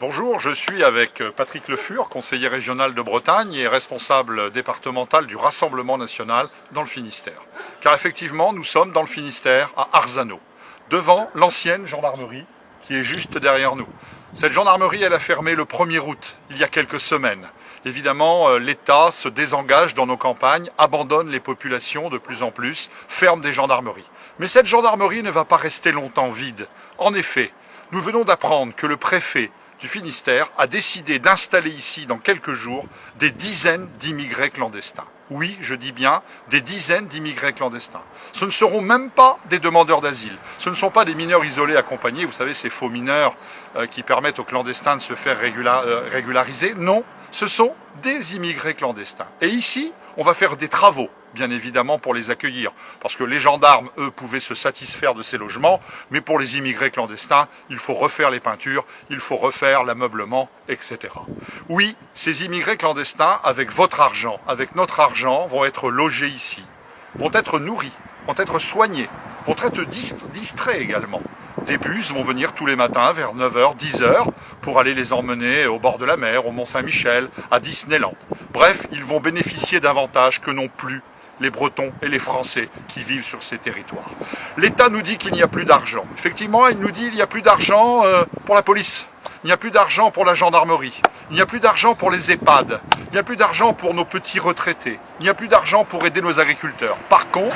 Bonjour, je suis avec Patrick Le Fur, conseiller régional de Bretagne et responsable départemental du Rassemblement national dans le Finistère. Car effectivement, nous sommes dans le Finistère, à Arzano, devant l'ancienne gendarmerie qui est juste derrière nous. Cette gendarmerie, elle a fermé le 1er août, il y a quelques semaines. Évidemment, l'État se désengage dans nos campagnes, abandonne les populations de plus en plus, ferme des gendarmeries. Mais cette gendarmerie ne va pas rester longtemps vide. En effet, nous venons d'apprendre que le préfet du Finistère a décidé d'installer ici, dans quelques jours, des dizaines d'immigrés clandestins. Oui, je dis bien des dizaines d'immigrés clandestins. Ce ne seront même pas des demandeurs d'asile. Ce ne sont pas des mineurs isolés accompagnés, vous savez, ces faux mineurs qui permettent aux clandestins de se faire régulariser. Non, ce sont des immigrés clandestins. Et ici, on va faire des travaux, bien évidemment, pour les accueillir. Parce que les gendarmes, eux, pouvaient se satisfaire de ces logements, mais pour les immigrés clandestins, il faut refaire les peintures, il faut refaire l'ameublement, etc. Oui, ces immigrés clandestins, avec votre argent, avec notre argent, vont être logés ici, vont être nourris, vont être soignés, vont être distraits également. Des bus vont venir tous les matins vers 9h, 10h pour aller les emmener au bord de la mer, au Mont-Saint-Michel, à Disneyland. Bref, ils vont bénéficier d'avantages que n'ont plus les Bretons et les Français qui vivent sur ces territoires. L'État nous dit qu'il n'y a plus d'argent. Effectivement, il nous dit qu'il n'y a plus d'argent pour la police, il n'y a plus d'argent pour la gendarmerie, il n'y a plus d'argent pour les EHPAD, il n'y a plus d'argent pour nos petits retraités, il n'y a plus d'argent pour aider nos agriculteurs. Par contre,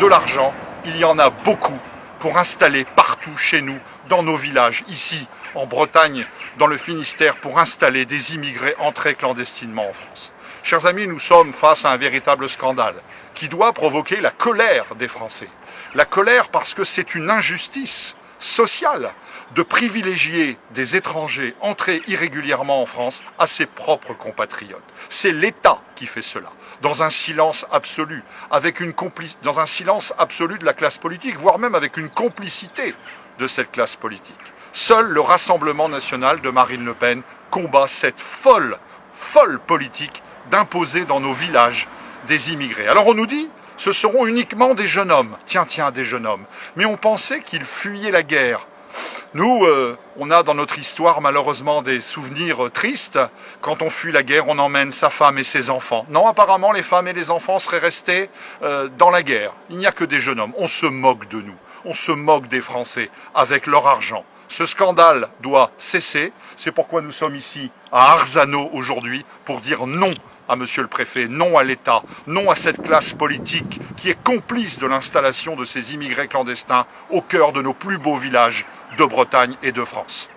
de l'argent, il y en a beaucoup pour installer partout chez nous, dans nos villages, ici, en Bretagne, dans le Finistère, pour installer des immigrés entrés clandestinement en France. Chers amis, nous sommes face à un véritable scandale qui doit provoquer la colère des Français. La colère parce que c'est une injustice sociale de privilégier des étrangers entrés irrégulièrement en France à ses propres compatriotes. C'est l'État qui fait cela, dans un silence absolu, dans un silence absolu de la classe politique, voire même avec une complicité de cette classe politique. Seul le Rassemblement national de Marine Le Pen combat cette folle politique d'imposer dans nos villages des immigrés. Alors on nous dit, ce seront uniquement des jeunes hommes. Tiens, des jeunes hommes. Mais on pensait qu'ils fuyaient la guerre. Nous, on a dans notre histoire malheureusement des souvenirs tristes. Quand on fuit la guerre, on emmène sa femme et ses enfants. Non, apparemment, les femmes et les enfants seraient restés dans la guerre. Il n'y a que des jeunes hommes. On se moque de nous. On se moque des Français avec leur argent. Ce scandale doit cesser. C'est pourquoi nous sommes ici à Arzano aujourd'hui pour dire non à Monsieur le Préfet, non à l'État, non à cette classe politique qui est complice de l'installation de ces immigrés clandestins au cœur de nos plus beaux villages de Bretagne et de France.